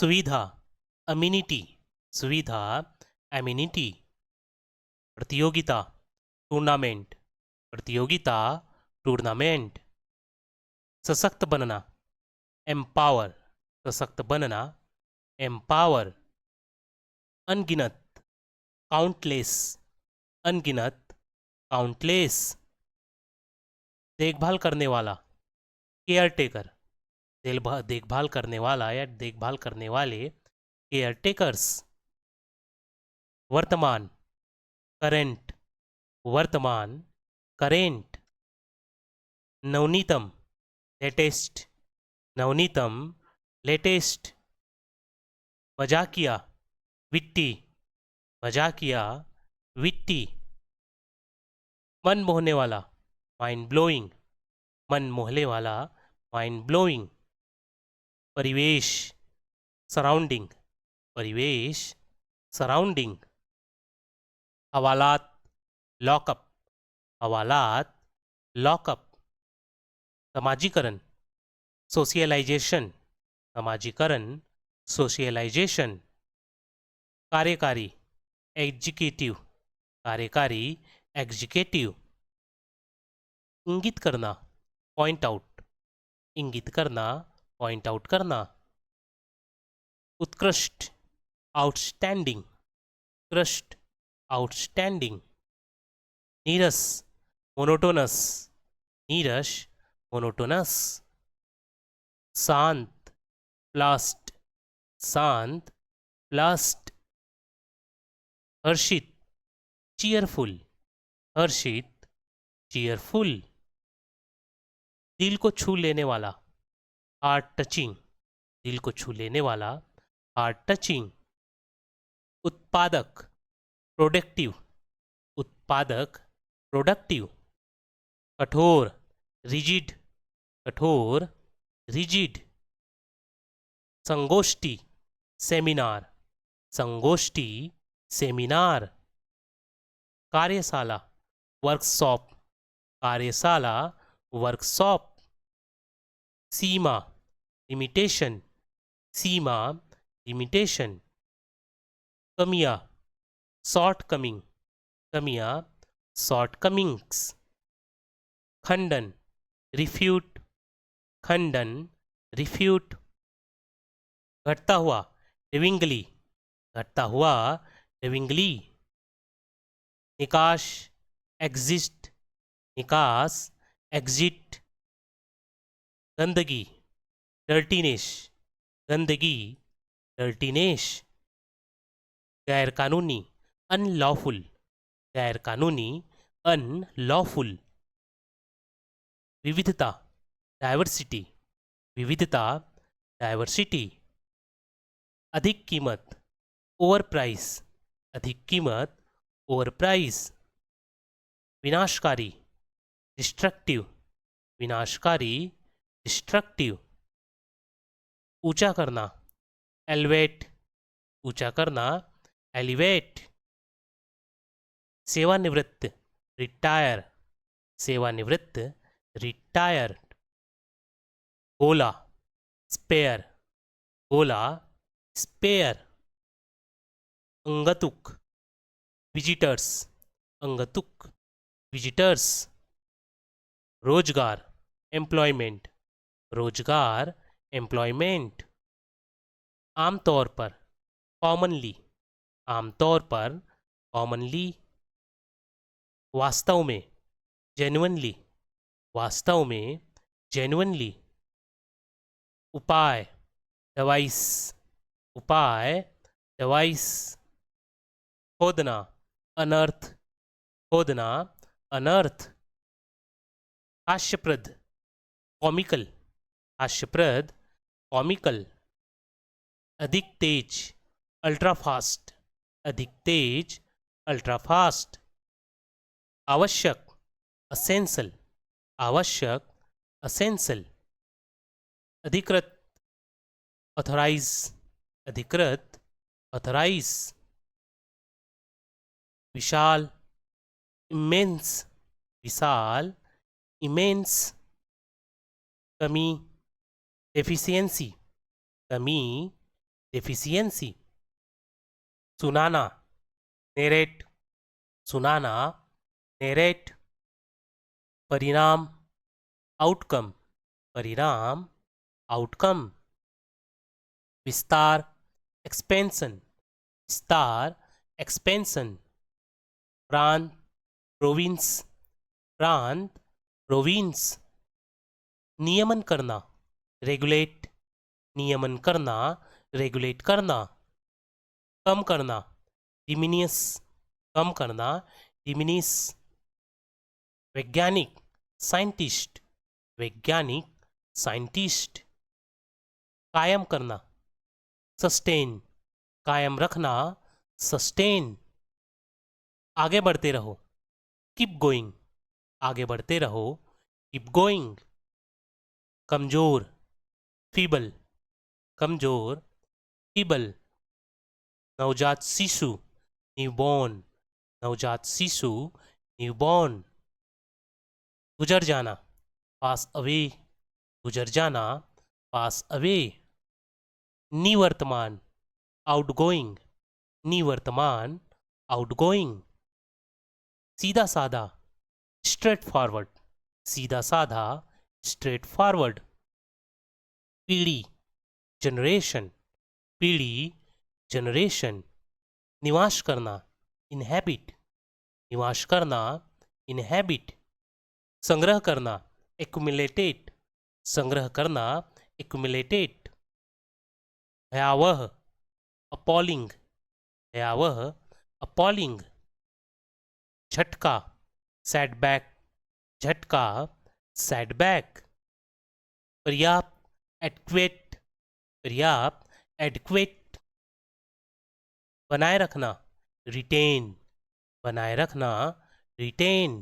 सुविधा, अम्यूनिटी, सुविधा, एम्यूनिटी। प्रतियोगिता, टूर्नामेंट, प्रतियोगिता, टूर्नामेंट। सशक्त बनना, एम्पावर, सशक्त बनना, एम्पावर। अनगिनत, काउंटलेस, अनगिनत, काउंटलेस। देखभाल करने वाला, केयर टेकर, देखभाल करने वाला या देखभाल करने वाले, केयर टेकर्स। वर्तमान, करेंट, वर्तमान, करेंट। नवनीतम, लेटेस्ट, नवनीतम, लेटेस्ट। मजाकिया, विट्टी, मजाकिया, विट्टी। मन मोहने वाला, माइंड ब्लोइंग, मन मोहने वाला, माइंड ब्लोइंग। परिवेश, सराउंडिंग, परिवेश, सराउंडिंग। हवालात, लॉकअप, हवालात, लॉकअप। समाजीकरण, सोशियलाइजेशन, समाजीकरण, सोशियलाइजेशन। कार्यकारी, एग्जीक्यूटिव, कार्यकारी, एग्जीक्यूटिव। इंगित करना, पॉइंट आउट, इंगित करना, पॉइंट आउट करना। उत्कृष्ट, आउटस्टैंडिंग, उत्कृष्ट, आउटस्टैंडिंग। नीरस, मोनोटोनस, नीरस, मोनोटोनस। शांत, प्लास्ट, शांत, प्लास्ट। हर्षित, चीयरफुल, हर्षित, चीयरफुल। दिल को छू लेने वाला, हार्ट टचिंग, दिल को छू लेने वाला, हार्ट टचिंग। उत्पादक, प्रोडक्टिव, उत्पादक, प्रोडक्टिव। कठोर, रिजिड, कठोर, रिजिड। संगोष्ठी, सेमिनार, संगोष्ठी, सेमिनार। कार्यशाला, वर्कशॉप, कार्यशाला, वर्कशॉप। सीमा, लिमिटेशन, सीमा, लिमिटेशन। कमियां, शॉर्ट कमिंग, कमियां, शॉर्ट कमिंग्स। खंडन, रिफ्यूट, खंडन, रिफ्यूट। घटता हुआ, डिविंगली, घटता हुआ, डिविंगली। निकाश, एग्जिस्ट, निकास, एग्जिट। गंदगी, डर्टीनेश, गंदगी, डर्टीनेश। गैरकानूनी, अनलॉफुल, गैरकानूनी, अनलॉफुल। विविधता, डाइवर्सिटी, विविधता, डाइवर्सिटी। अधिक कीमत, ओवर प्राइस, अधिक कीमत, ओवर प्राइस। विनाशकारी, डिस्ट्रक्टिव, विनाशकारी, डिस्ट्रक्टिव। ऊंचा करना, एलिवेट, ऊंचा करना, एलिवेट। सेवानिवृत्त, रिटायर, सेवानिवृत्त, रिटायर। गोला, स्पेयर, गोला, स्पेयर। अंगतुक, विजिटर्स, अंगतुक, विजिटर्स। रोजगार, एम्प्लॉयमेंट, रोजगार, एम्प्लॉयमेंट। आमतौर पर, कॉमनली, आमतौर पर, कॉमनली। वास्तव में, जेन्युइनली, वास्तव में, जेन्युइनली। उपाय, डिवाइस, उपाय, डिवाइस। खोदना, अनर्थ, खोदना, अनर्थ। हास्यप्रद, कॉमिकल, हास्यप्रद, कॉमिकल। अधिक तेज, अल्ट्रा फास्ट, अधिक तेज, अल्ट्रा फास्ट। आवश्यक, असेंसल, आवश्यक, असेंसल। अधिकृत, ऑथराइज, अधिकृत, ऑथराइज। विशाल, इमेंस, विशाल, इमेंस। कमी, डेफिशिएंसी, कमी, डेफिशिएंसी, सुनाना, नेरेट, सुनाना, नेरेट, परिणाम, आउटकम, परिणाम, आउटकम, विस्तार, एक्सपेंशन, विस्तार, एक्सपेंशन, प्रांत, प्रोविंस, प्रांत, प्रोविंस, नियमन करना, रेगुलेट, नियमन करना, रेगुलेट करना, कम करना, डिमिनियस, कम करना, डिमिनिस, वैज्ञानिक, साइंटिस्ट, वैज्ञानिक, साइंटिस्ट, कायम करना, सस्टेन, कायम रखना, सस्टेन, आगे बढ़ते रहो, कीप गोइंग, आगे बढ़ते रहो, कीप गोइंग, कमजोर, फीबल, कमजोर, फीबल, नवजात शिशु, न्यूबॉर्न, नवजात शिशु, न्यूबॉर्न, गुजर जाना, पास अवे, गुजर जाना, पास अवे, निवर्तमान, आउटगोइंग, निवर्तमान, आउटगोइंग, सीधा साधा, स्ट्रेट फॉरवर्ड, सीधा साधा, स्ट्रेट फॉरवर्ड, पीढ़ी, जनरेशन, पीढ़ी, जनरेशन, निवास करना, इनहैबिट, निवास करना, इनहैबिट, संग्रह करना, एक्युमुलेटेड, संग्रह करना, एक्युमुलेटेड, भयावह, अपॉलिंग, भयावह, अपॉलिंग, झटका, सेटबैक, झटका, सेटबैक, पर्याप्त, एडक्वेट, पर्याप्त, एडक्वेट, बनाए रखना, रिटेन, बनाए रखना, रिटेन,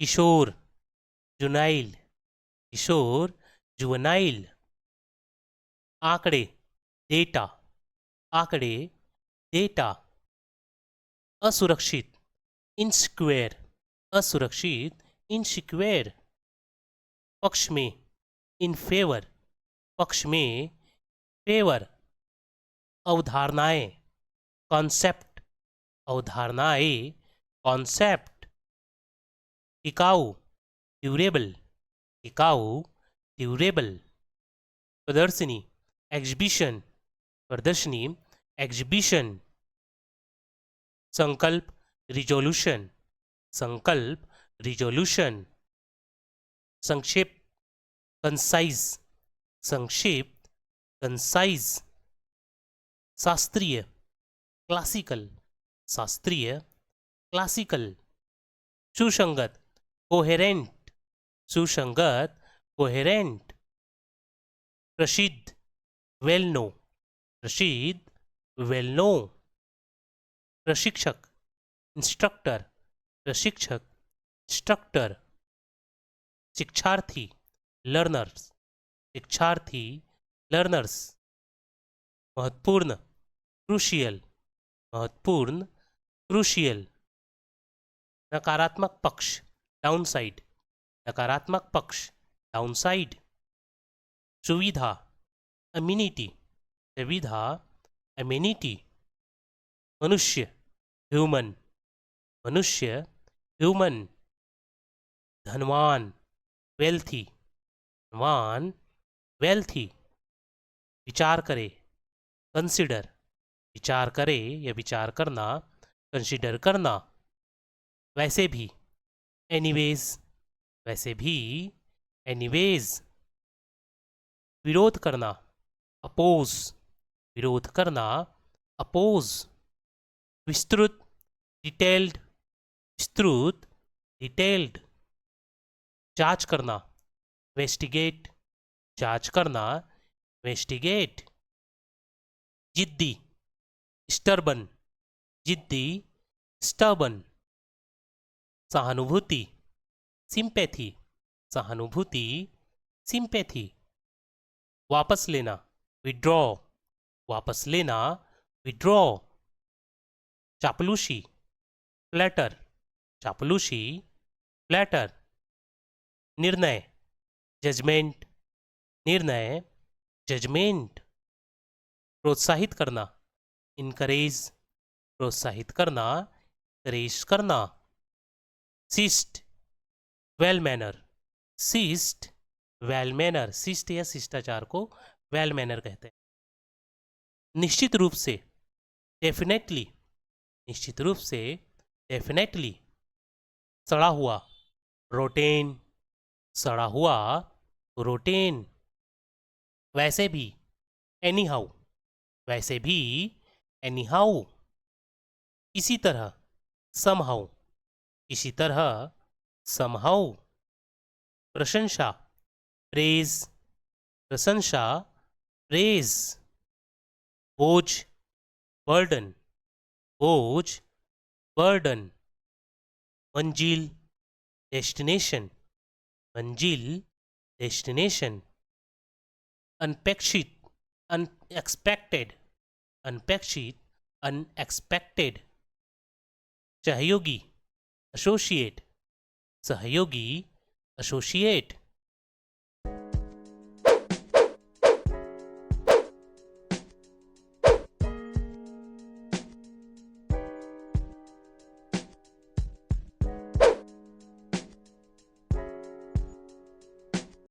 किशोर, जुनाइल, किशोर, जुवनाइल, आंकड़े, डेटा, आंकड़े, डेटा, असुरक्षित, इनसिक्योर, असुरक्षित, इनसिक्योर, पक्ष में, इन फेवर, पक्ष में, फेवर, अवधारणाएं, कॉन्सेप्ट, अवधारणाएं, कॉन्सेप्ट, टिकाऊ, ड्यूरेबल, टिकाऊ, ड्यूरेबल, प्रदर्शनी, एग्जीबिशन, प्रदर्शनी, एग्जीबिशन, संकल्प, रिजोल्यूशन, संकल्प, रिजोल्यूशन, संक्षेप, कंसाइज, संक्षिप्त, कंसाइज, शास्त्रीय, क्लासिकल, शास्त्रीय, क्लासिकल, सुसंगत, कोहेरेंट, सुसंगत, कोहेरेंट, प्रसिद्ध, वेल नो, प्रसिद्ध, वेल नो, प्रशिक्षक, इंस्ट्रक्टर, प्रशिक्षक, इंस्ट्रक्टर, शिक्षार्थी, लर्नर्स, शिक्षार्थी, लर्नर्स, महत्वपूर्ण, क्रूशियल, महत्वपूर्ण, क्रूशियल, नकारात्मक पक्ष, डाउनसाइड, नकारात्मक पक्ष, डाउनसाइड, सुविधा, अम्यूनिटी, सुविधा, अम्यूनिटी, मनुष्य, ह्यूमन, मनुष्य, ह्यूमन, धनवान, वेल्थी, धनवान, वेल्थी, विचार करे, कंसिडर, विचार करे या विचार करना, कंसिडर करना, वैसे भी, एनीवेज, वैसे भी, एनीवेज, विरोध करना, अपोज, विरोध करना, अपोज, विस्तृत, डिटेल्ड, विस्तृत, डिटेल्ड, जांच करना, इन्वेस्टिगेट, जांच करना, इन्वेस्टिगेट, जिद्दी, स्टर्बन, जिद्दी, स्टर्बन, सहानुभूति, सिंपैथी, सहानुभूति, सिंपैथी, वापस लेना, विड्रॉ, वापस लेना, विड्रॉ, चापलूसी, फ्लैटर, चापलूसी, फ्लैटर, निर्णय, जजमेंट, निर्णय, जजमेंट, प्रोत्साहित करना, इनकरेज, प्रोत्साहित करना, इनकरेज करना। Cyst, well manner, cyst, well manner, शिष्ट या शिष्टाचार को वेल मैनर कहते हैं। निश्चित रूप से, डेफिनेटली, निश्चित रूप से, डेफिनेटली। सड़ा हुआ, रोटेन, सड़ा हुआ, रोटेन। वैसे भी, एनी हाउ, वैसे भी, एनी हाउ। इसी तरह, समहाउ, इसी तरह, समहाउ। प्रशंसा, प्रेज, प्रशंसा, प्रेज। बोझ, बर्डन, बोझ, बर्डन। मंजिल, डेस्टिनेशन, मंजिल, डेस्टिनेशन। अनपेक्षित, अनएक्सपेक्टेड, अनपेक्षित, अनएक्सपेक्टेड। सहयोगी, एसोसिएट, सहयोगी, एसोसिएट।